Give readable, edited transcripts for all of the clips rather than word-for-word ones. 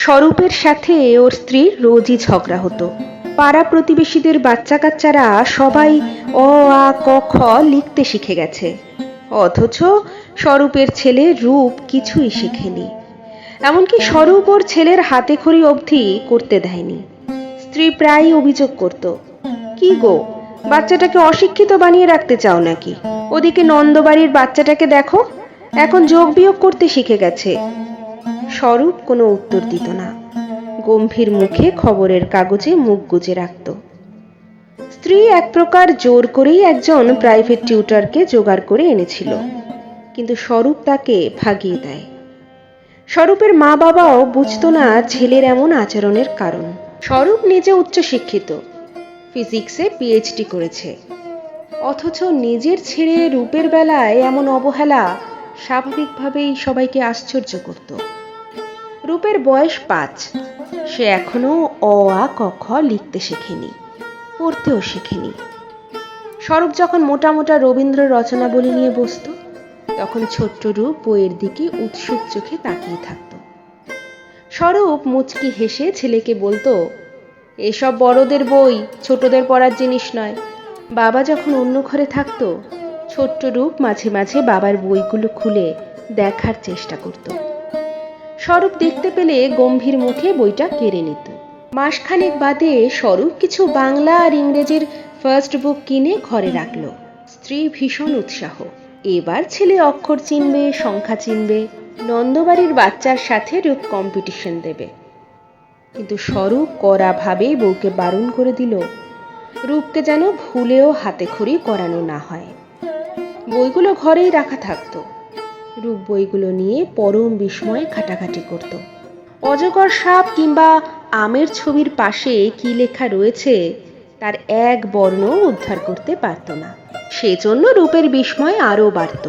স্বরূপের সাথে ওর স্ত্রীর রোজই ঝগড়া হতো। পাড়া প্রতিবেশীদের বাচ্চা কাচ্চারা সবাই অ আ ক খ লিখতে শিখে গেছে, অথচ স্বরূপের ছেলে রূপ কিছুই শেখেনি। এমনকি স্বরূপ ওর ছেলের হাতে খড়ি অবধি করতে দেয়নি। স্ত্রী প্রায়ই অভিযোগ করত, কি গো, বাচ্চাটাকে অশিক্ষিত বানিয়ে রাখতে চাও নাকি? ওদিকে নন্দবাড়ির বাচ্চাটাকে দেখো, এখন যোগ বিয়োগ করতে শিখে গেছে। স্বরূপ কোনো উত্তর দিত না, গম্ভীর মুখে খবরের কাগজে মুখ গুজে রাখত। স্ত্রী এক প্রকার জোর করেই একজন প্রাইভেট টিউটরকে জোগাড় করে এনেছিল, কিন্তু স্বরূপ তাকে ভাগিয়ে দেয়। স্বরূপের মা বাবাও বুঝতো না ছেলের এমন আচরণের কারণ। স্বরূপ নিজে উচ্চশিক্ষিত, ফিজিক্সে পিএইচডি করেছে, অথচ নিজের ছেড়ে রূপের বেলায় এমন অবহেলা স্বাভাবিকভাবেই সবাইকে আশ্চর্য করত। রূপের বয়স 5, সে এখনো অ আ ক খ লিখতে শেখেনি, পড়তেও শেখেনি। স্বরূপ যখন মোটা মোটা রবীন্দ্র রচনাবলী নিয়ে বসত, তখন ছোট্ট রূপ বইয়ের দিকে উৎসুক চোখে তাকিয়ে থাকত। স্বরূপ মুচকি হেসে ছেলেকে বলতো, এসব বড়দের বই, ছোটদের পড়ার জিনিস নয়। বাবা যখন অন্য ঘরে থাকতো, ছোট্ট রূপ মাঝে মাঝে বাবার বইগুলো খুলে দেখার চেষ্টা করত। স্বরূপ দেখতে পেলে গম্ভীর মুখে বইটা কেড়ে নিত। মাসখানেক বাদে স্বরূপ কিছু বাংলা আর ইংরেজির ফার্স্ট বুক কিনে ঘরে রাখল। স্ত্রী ভীষণ উৎসাহ, এবার ছেলে অক্ষর চিনবে, সংখ্যা চিনবে, নন্দবাড়ির বাচ্চার সাথে রূপ কম্পিটিশন দেবে। কিন্তু স্বরূপ কড়া ভাবে বউকে বারণ করে দিল, রূপকে যেন ভুলেও হাতে খড়ি করানো না হয়। বইগুলো ঘরেই রাখা থাকতো। রূপ বইগুলো নিয়ে পরম বিস্ময়ে ঘাটাঘাটি করত। অজগর সাপ কিংবা আমের ছবির পাশে কি লেখা রয়েছে তার এক বর্ণ উদ্ধার করতে পারত না। সেজন্য রূপের বিস্ময় আরও বাড়ত।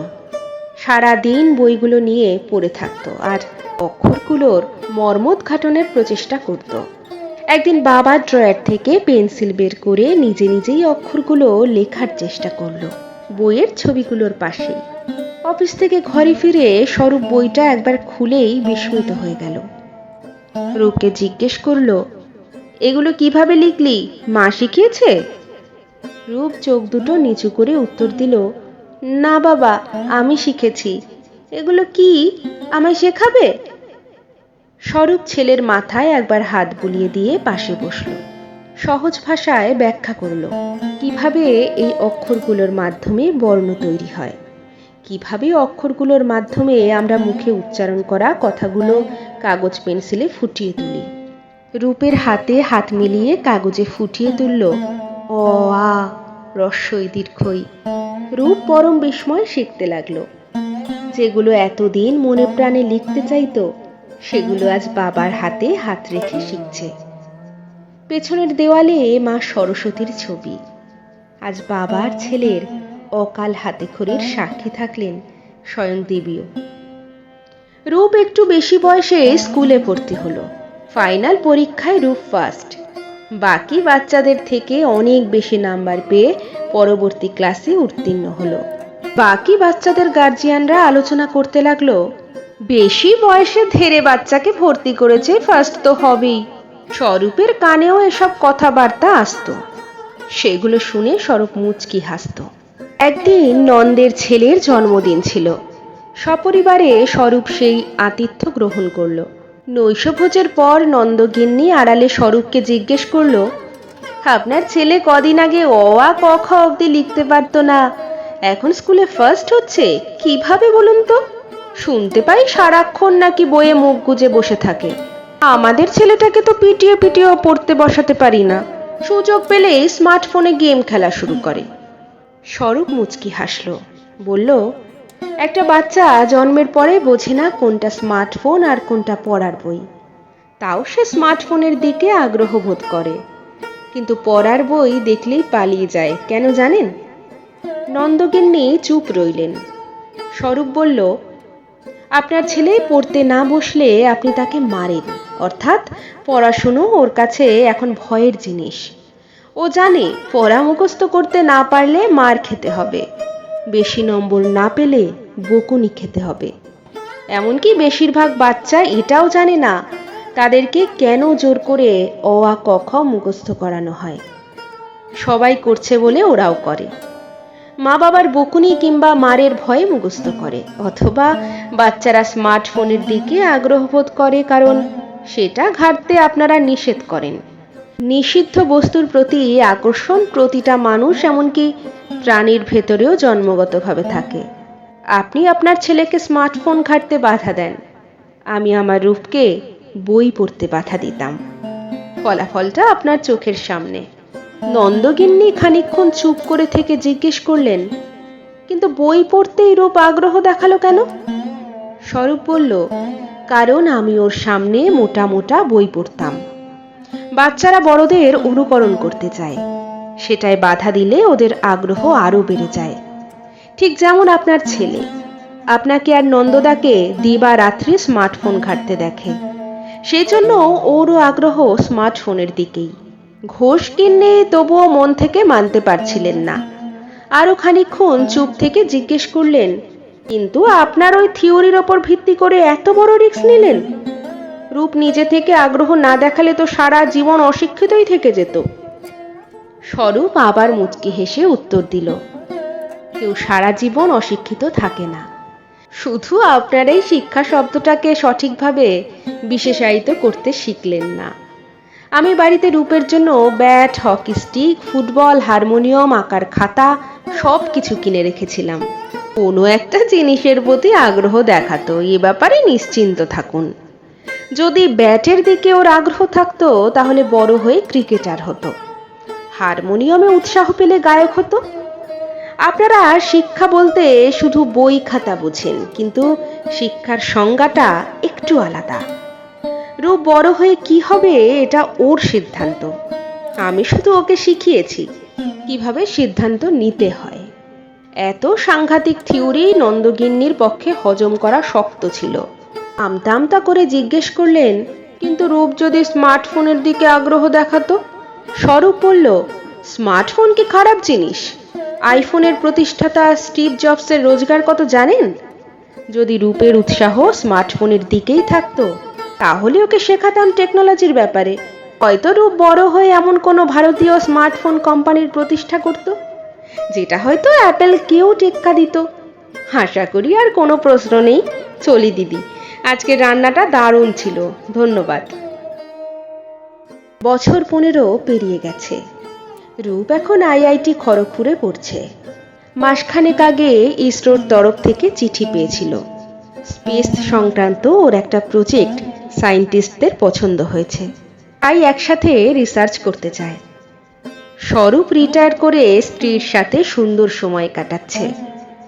সারাদিন বইগুলো নিয়ে পড়ে থাকত আর অক্ষরগুলোর মর্মোদ্ঘাটনের প্রচেষ্টা করত। একদিন বাবার ড্রয়ার থেকে পেন্সিল বের করে নিজে নিজেই অক্ষরগুলো লেখার চেষ্টা করলো, বইয়ের ছবিগুলোর পাশেই। অফিস থেকে ঘরে ফিরে স্বরূপ বইটা একবার খুলেই বিস্মিত হয়ে গেল। রূপকে জিজ্ঞেস করলো, এগুলো কিভাবে লিখলি, মা শিখিয়েছে? রূপ চোখ দুটো নিচু করে উত্তর দিল, না বাবা, আমি শিখেছি। এগুলো কি, আমায় শেখাবে? স্বরূপ ছেলের মাথায় একবার হাত বুলিয়ে দিয়ে পাশে বসল। সহজ ভাষায় ব্যাখ্যা করল কিভাবে এই অক্ষরগুলোর মাধ্যমে বর্ণ তৈরি হয়, কিভাবে অক্ষরগুলোর মাধ্যমে আমরা মুখে উচ্চারণ করা কথাগুলো কাগজ পেন্সিলে ফুটিয়ে তুলি। রূপের হাতে হাত মিলিয়ে কাগজে ফুটিয়ে তুলল অ আ রস্বই দীর্ঘই। রূপ পরম বিস্ময় শিখতে লাগলো। যেগুলো এতদিন মনে প্রাণে লিখতে চাইতো, সেগুলো আজ বাবার হাতে হাত রেখে শিখছে। পেছনের দেওয়ালে মা সরস্বতীর ছবি। আজ বাবার ছেলের অকাল হাতে খড়ির সাক্ষী থাকলেন স্বয়ং দেবীও। রূপ একটু বেশি বয়সে স্কুলে ভর্তি হলো। ফাইনাল পরীক্ষায় রূপ ফার্স্ট। বাকি বাচ্চাদের থেকে অনেক বেশি নাম্বার পেয়ে পরবর্তী ক্লাসে উত্তীর্ণ হলো। বাকি বাচ্চাদের গার্জিয়ানরা আলোচনা করতে লাগলো, বেশি বয়সে ধেরে বাচ্চাকে ভর্তি করেছে, ফার্স্ট তো হবেই। স্বরূপের কানেও এসব কথাবার্তা আসতো। সেগুলো শুনে স্বরূপ মুচকি হাসত। একদিন নন্দের ছেলের জন্মদিন ছিল। সপরিবারে স্বরূপ সেই আতিথ্য গ্রহণ করল। নৈশভোজের পর নন্দগিন্নি আড়ালে স্বরূপকে জিজ্ঞেস করল, আপনার ছেলে কদিন আগে অ আ ক খ অবধি লিখতে পারতো না, এখন স্কুলে ফার্স্ট হচ্ছে, কিভাবে বলুন তো? শুনতে পাই সারাক্ষণ নাকি বইয়ে মুখ গুজে বসে থাকে। আমাদের ছেলেটাকে তো পিটিয়ে পিটিয়েও পড়তে বসাতে পারি না, সুযোগ পেলে স্মার্টফোনে গেম খেলা শুরু করে। স্বরূপ মুচকি হাসল, বলল, একটা বাচ্চা জন্মের পরে বোঝে না কোনটা স্মার্টফোন আর কোনটা পড়ার বই। তাও সে স্মার্টফোনের দিকে আগ্রহ বোধ করে, কিন্তু পড়ার বই দেখলেই পালিয়ে যায়। কেন জানেন? নন্দগিন্নি চুপ রইলেন। স্বরূপ বলল, আপনার ছেলে পড়তে না বসলে আপনি তাকে মারেন, অর্থাৎ পড়াশুনো ওর কাছে এখন ভয়ের জিনিস। ও জানে পড়া মুখস্থ করতে না পারলে মার খেতে হবে, বেশি নম্বর না পেলে বকুনি খেতে হবে। এমনকি বেশিরভাগ বাচ্চা এটাও জানে না তাদেরকে কেন জোর করে অ আ ক খ মুখস্থ করানো হয়? সবাই করছে বলে ওরাও করে। মা বাবার বকুনি কিংবা মারের ভয়ে মুখস্থ করে, অথবা বাচ্চারা স্মার্টফোনের দিকে আগ্রহ বোধ করে কারণ সেটা ঘাঁটতে আপনারা নিষেধ করেন। নিষিদ্ধ বস্তুর প্রতি আকর্ষণ প্রতিটা মানুষ, এমনকি প্রাণীর ভেতরেও জন্মগতভাবে থাকে। আপনি আপনার ছেলেকে স্মার্টফোন ঘাঁটতে বাধা দেন, আমি আমার রূপকে বই পড়তে বাধা দিতাম। ফলাফলটা আপনার চোখের সামনে। নন্দগিন্নি খানিকক্ষণ চুপ করে থেকে জিজ্ঞেস করলেন, কিন্তু বই পড়তেই রূপ আগ্রহ দেখালো কেন? স্বরূপ বলল, কারণ আমি ওর সামনে মোটা মোটা বই পড়তাম। বাচ্চারা বড়দের অনুকরণ করতে চায়, সেটাই বাধা দিলে ওদের আগ্রহ আরো বেড়ে যায়। ঠিক যেমন আপনার ছেলে আপনাকে আর নন্দদাকে দিবা রাত্রি স্মার্টফোন ঘাঁটতে দেখে, সেই জন্য ওরও আগ্রহ স্মার্টফোনের দিকেই। ঘোষ কিন্নি তবুও মন থেকে মানতে পারছিলেন না। আরো খানিকক্ষণ চুপ থেকে জিজ্ঞেস করলেন, কিন্তু আপনার ওই থিওরির ওপর ভিত্তি করে এত বড় রিস্ক নিলেন? রূপ নিজে থেকে আগ্রহ না দেখালে তো সারা জীবন অশিক্ষিতই থেকে যেত। স্বরূপ আবার মুচকি হেসে উত্তর দিল, কেউ সারা জীবন অশিক্ষিত থাকে না, শুধু আপনার এই শিক্ষা শব্দটাকে সঠিকভাবে বিশেষায়িত করতে শিখলেন না। আমি বাড়িতে রূপের জন্য bat, hockey stick, football, harmonium, আঁকার খাতা সব কিছু কিনে রেখেছিলাম। কোনো একটা জিনিসের প্রতি আগ্রহ দেখাতো, এ ব্যাপারে নিশ্চিন্ত থাকুন। যদি ব্যাটের দিকে ওর আগ্রহ থাকতো তাহলে বড় হয়ে ক্রিকেটার হতো, হারমোনিয়ামে উৎসাহ পেলে গায়ক হতো। আপনারা শিক্ষা বলতে শুধু বই খাতা বোঝেন, কিন্তু শিক্ষার সংজ্ঞাটা একটু আলাদা। রূপ বড় হয়ে কি হবে এটা ওর সিদ্ধান্ত, আমি শুধু ওকে শিখিয়েছি কিভাবে সিদ্ধান্ত নিতে হয়। এত সাংঘাতিক থিওরি নন্দগিন্নির পক্ষে হজম করা শক্ত ছিল। আমতা আমতা করে জিজ্ঞেস করলেন, কিন্তু রূপ যদি স্মার্টফোনের দিকে আগ্রহ দেখাতো? স্বরূপ বলল, স্মার্টফোন কি খারাপ জিনিস? আইফোনের প্রতিষ্ঠাতা স্টিভ জবসের রোজগার কত জানেন? যদি রূপের উৎসাহ স্মার্টফোনের দিকেই থাকতো তাহলে ওকে শেখাতাম টেকনোলজির ব্যাপারে। হয়তো রূপ বড় হয়ে এমন কোনো ভারতীয় স্মার্টফোন কোম্পানির প্রতিষ্ঠা করত, যেটা হয়তো অ্যাপেল কেও টেক্কা দিত। আশা করি আর কোনো প্রশ্ন নেই। চলি দিদি, আজকের রান্নাটা দারুণ ছিল, ধন্যবাদ। বছর 15 পেরিয়ে গেছে। রূপ এখন আইআইটি খড়গপুরে পড়ছে। মাসখানেক আগে ইসরোর তরফ থেকে চিঠি পেয়েছিল। স্পেস সংক্রান্ত ওর একটা প্রজেক্ট সায়েন্টিস্টদের পছন্দ হয়েছে, তাই একসাথে রিসার্চ করতে চায়। স্বরূপ রিটায়ার করে স্ত্রীর সাথে সুন্দর সময় কাটাচ্ছে।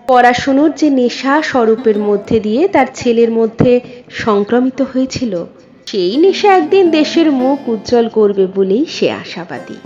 পড়াশুনোর যে নেশা স্বরূপের মধ্যে দিয়ে তার ছেলের মধ্যে সংক্রমিত হয়েছিল, সেই নেশা একদিন দেশের মুখ উজ্জ্বল করবে বলেই সে আশাবাদী।